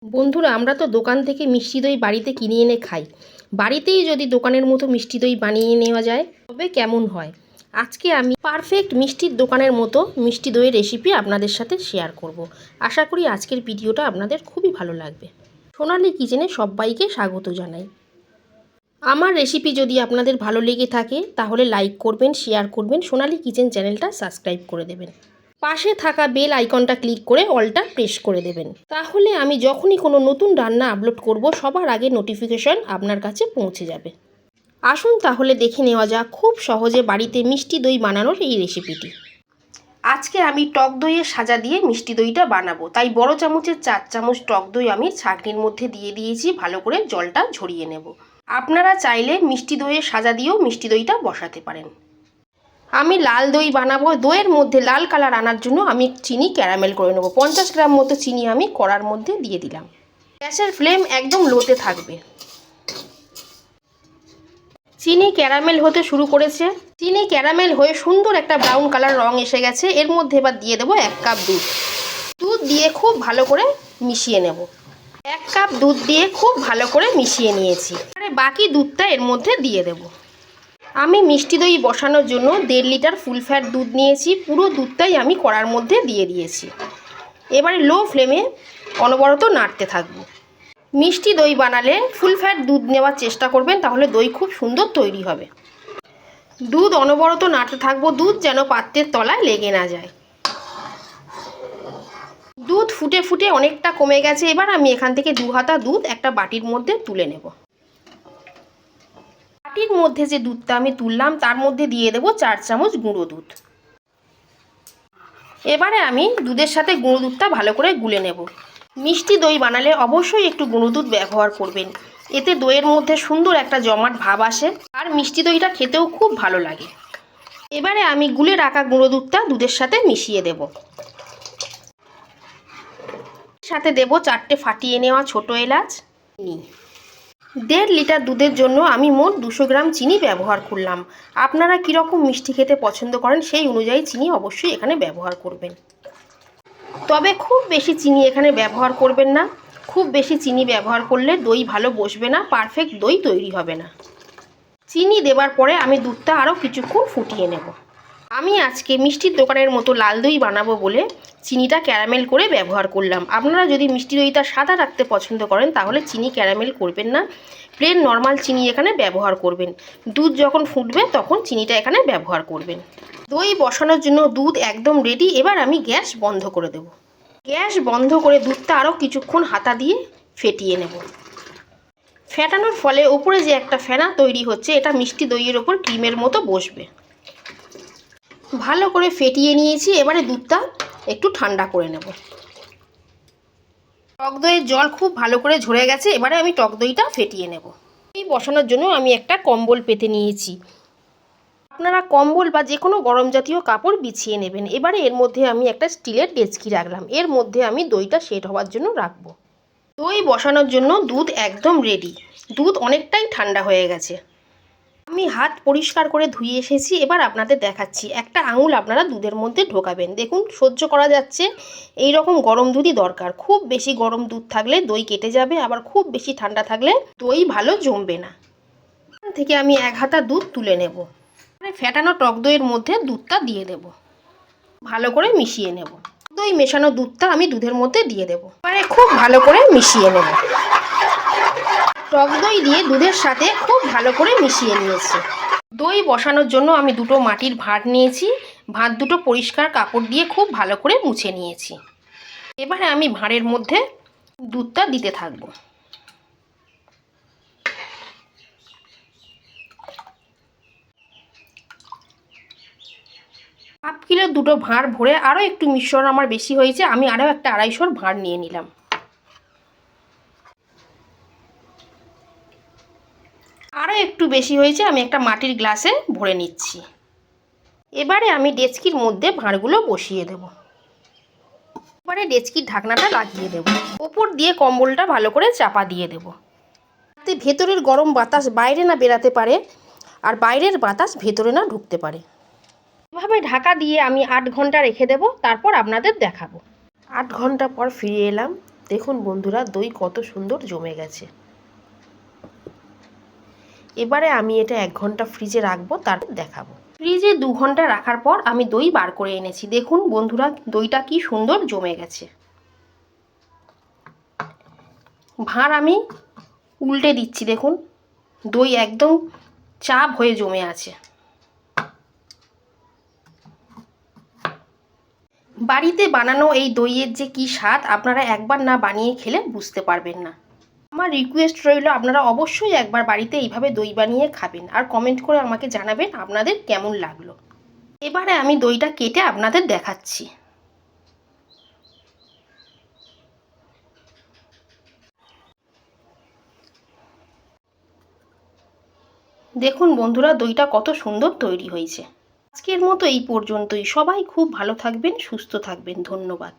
বন্ধুরা, আমরা তো দোকান থেকে মিষ্টি দই বাড়িতে কিনে এনে খাই। বাড়িতেই যদি দোকানের মতো মিষ্টি দই বানিয়ে নেওয়া যায় তবে কেমন হয়। আজকে আমি পারফেক্ট মিষ্টির দোকানের মতো মিষ্টি দইয়ের রেসিপি আপনাদের সাথে শেয়ার করব। আশা করি আজকের ভিডিওটা আপনাদের খুবই ভালো লাগবে। সোনালী কিচেনে সবাইকে স্বাগত জানাই। আমার রেসিপি যদি আপনাদের ভালো লেগে থাকে তাহলে লাইক করবেন, শেয়ার করবেন, সোনালী কিচেন চ্যানেলটা সাবস্ক্রাইব করে দেবেন। পাশে থাকা বেল আইকনটা ক্লিক করে অলটা প্রেস করে দেবেন। তাহলে আমি যখনই কোনো নতুন রান্না আপলোড করব সবার আগে নোটিফিকেশন আপনার কাছে পৌঁছে যাবে। আসুন তাহলে দেখে নেওয়া যাক খুব সহজে বাড়িতে মিষ্টি দই বানানোর এই রেসিপিটি। আজকে আমি টক দইয়ের সাজা দিয়ে মিষ্টি দইটা বানাবো, তাই বড় চামচের 4 চামচ টক দই আমি ছাঁকনির মধ্যে দিয়ে দিয়েছি। ভালো করে জলটা ঝরিয়ে নেব। আপনারা চাইলে মিষ্টি দইয়ের সাজা দিয়েও মিষ্টি দইটা বসাতে পারেন। আমি লাল দই বানাবো। দইয়ের মধ্যে লাল কালার আনার জন্য আমি চিনি ক্যারামেল করে নেব। 50 গ্রাম মতো চিনি আমি কড়ার মধ্যে দিয়ে দিলাম। গ্যাসের ফ্লেম একদম লোতে থাকবে। চিনি ক্যারামেল হতে শুরু করেছে। চিনি ক্যারামেল হয়ে সুন্দর একটা ব্রাউন কালার রং এসে গেছে। এর মধ্যে এবার দিয়ে দেবো 1 কাপ দুধ। দুধ দিয়ে খুব ভালো করে মিশিয়ে নেব। 1 কাপ দুধ দিয়ে খুব ভালো করে মিশিয়ে নিয়েছি। এবারে বাকি দুধটা এর মধ্যে দিয়ে দেবো। আমি মিষ্টি দই বসানোর জন্য 1.5 লিটার ফুল ফ্যাট দুধ নিয়েছি। পুরো দুধটাই আমি কড়ার মধ্যে দিয়ে দিয়েছি। এবারে লো ফ্লেমে অনবরত নাড়তে থাকবো। মিষ্টি দই বানালে ফুল ফ্যাট দুধ নেওয়ার চেষ্টা করবেন, তাহলে দই খুব সুন্দর তৈরি হবে। দুধ অনবরত নাড়তে থাকবো, দুধ যেন পাত্রের তলায় লেগে না যায়। দুধ ফুটে ফুটে অনেকটা কমে গেছে। এবার আমি এখান থেকে 2 হাতা দুধ একটা বাটির মধ্যে তুলে নেব। বাটির মধ্যে যে দুধটা আমি তুললাম তার মধ্যে দিয়ে দেবো 4 চামচ গুঁড়ো দুধ। এবারে আমি দুধের সাথে গুঁড়ো দুধটা ভালো করে গুলে নেব। মিষ্টি দই বানালে অবশ্যই একটু গুঁড়ো দুধ ব্যবহার করবেন। এতে দইয়ের মধ্যে সুন্দর একটা জমাট ভাব আসে আর মিষ্টি দইটা খেতেও খুব ভালো লাগে। এবারে আমি গুলে রাখা গুঁড়ো দুধটা দুধের সাথে মিশিয়ে দেব। সাথে দেব 4টে ফাটিয়ে নেওয়া ছোট এলাচ। 1.5 লিটার দুধের জন্য আমি মোট 200 গ্রাম চিনি ব্যবহার করলাম। আপনারা কীরকম মিষ্টি খেতে পছন্দ করেন সেই অনুযায়ী চিনি অবশ্যই এখানে ব্যবহার করবেন। তবে খুব বেশি চিনি এখানে ব্যবহার করবেন না। খুব বেশি চিনি ব্যবহার করলে দই ভালো বসবে না, পারফেক্ট দই তৈরি হবে না। চিনি দেওয়ার পরে আমি দুধটা আরও কিছুক্ষণ ফুটিয়ে নেব। আমি আজকে মিষ্টির দোকানের মতো লাল দই বানাবো বলে চিনিটা ক্যারামেল করে ব্যবহার করলাম। আপনারা যদি মিষ্টি দইটা সাদা রাখতে পছন্দ করেন তাহলে চিনি ক্যারামেল করবেন না, প্লেন নর্মাল চিনি এখানে ব্যবহার করবেন। দুধ যখন ফুটবে তখন চিনিটা এখানে ব্যবহার করবেন। দই বসানোর জন্য দুধ একদম রেডি। এবার আমি গ্যাস বন্ধ করে দেব। গ্যাস বন্ধ করে দুধটা আরও কিছুক্ষণ হাতা দিয়ে ফেটিয়ে নেব। ফেটানোর ফলে উপরে যে একটা ফেনা তৈরি হচ্ছে এটা মিষ্টি দইয়ের ওপর ক্রিমের মতো বসবে। ভালো করে ফেটিয়ে নিয়েছি। এবারে দুধটা একটু ঠান্ডা করে নেব। টক দইয়ের জল খুব ভালো করে ঝরে গেছে। এবারে আমি টক দইটা ফেটিয়ে নেব। দই বসানোর জন্য আমি একটা কম্বল পেতে নিয়েছি। আপনারা কম্বল বা যে কোনো গরম জাতীয় কাপড় বিছিয়ে নেবেন। এবারে এর মধ্যে আমি একটা স্টিলের ডেচকি রাখলাম। এর মধ্যে আমি দইটা সেট হওয়ার জন্য রাখবো। দই বসানোর জন্য দুধ একদম রেডি। দুধ অনেকটাই ঠান্ডা হয়ে গেছে। আমি হাত পরিষ্কার করে ধুয়ে এসেছি। এবার আপনাদের দেখাচ্ছি। একটা আঙুল আপনারা দুধের মধ্যে ঢোকাবেন। দেখুন সহ্য করা যাচ্ছে। এই রকম গরম দুধই দরকার। খুব বেশি গরম দুধ থাকলে দই কেটে যাবে, আবার খুব বেশি ঠান্ডা থাকলে দই ভালো জমবে না। এখান থেকে আমি 1 হাতা দুধ তুলে নেব। ফেটানো টক দইয়ের মধ্যে দুধটা দিয়ে দেব। ভালো করে মিশিয়ে নেব। দই মেশানো দুধটা আমি দুধের মধ্যে দিয়ে দেব। এবারে খুব ভালো করে মিশিয়ে নেব। টক দই দিয়ে দুধের সাথে খুব ভালো করে মিশিয়ে নিয়েছি। দই বসানোর জন্য আমি 2টো মাটির ভাঁড় নিয়েছি। ভাঁড় দুটো পরিষ্কার কাপড় দিয়ে খুব ভালো করে মুছে নিয়েছি। এবারে আমি ভাঁড়ের মধ্যে দুধটা দিতে থাকবো। হাফ কিলো 2টো ভাঁড় ভরে আরও একটু মিশ্রণ আমার বেশি হয়েছে, আমি আরও একটা 250 ভাঁড় নিয়ে নিলাম। আরও একটু বেশি হয়েছে, আমি একটা মাটির গ্লাসে ভরে নিচ্ছি। এবারে আমি ডেচকির মধ্যে ভাঁড়গুলো বসিয়ে দেব। এবারে ডেচকির ঢাকনাটা লাগিয়ে দেব। ওপর দিয়ে কম্বলটা ভালো করে চাপা দিয়ে দেব, যাতে ভেতরের গরম বাতাস বাইরে না বেরাতে পারে আর বাইরের বাতাস ভেতরে না ঢুকতে পারে। এভাবে ঢাকা দিয়ে আমি 8 ঘন্টা রেখে দেব। তারপর আপনাদের দেখাবো। 8 ঘন্টা পর ফিরে এলাম। দেখুন বন্ধুরা, দই কত সুন্দর জমে গেছে। এবারে আমি এটা 1 ঘন্টা ফ্রিজে রাখবো, তারপর দেখাবো। ফ্রিজে 2 ঘন্টা রাখার পর আমি দই বার করে এনেছি। দেখুন বন্ধুরা, দইটা কি সুন্দর জমে গেছে। ভাঁড় আমি উল্টে দিচ্ছি, দেখুন দই একদম চাপ হয়ে জমে আছে। বাড়িতে বানানো এই দইয়ের যে কি স্বাদ, আপনারা একবার না বানিয়ে খেলে বুঝতে পারবেন না। আমার রিকোয়েস্ট রইল, আপনারা অবশ্যই একবার বাড়িতে এইভাবে দই বানিয়ে খাবেন আর কমেন্ট করে আমাকে জানাবেন আপনাদের কেমন লাগলো। এবারে আমি দইটা কেটে আপনাদের দেখাচ্ছি। দেখুন বন্ধুরা, দইটা কত সুন্দর তৈরি হয়েছে। আজকের মতো এই পর্যন্তই। সবাই খুব ভালো থাকবেন, সুস্থ থাকবেন। ধন্যবাদ।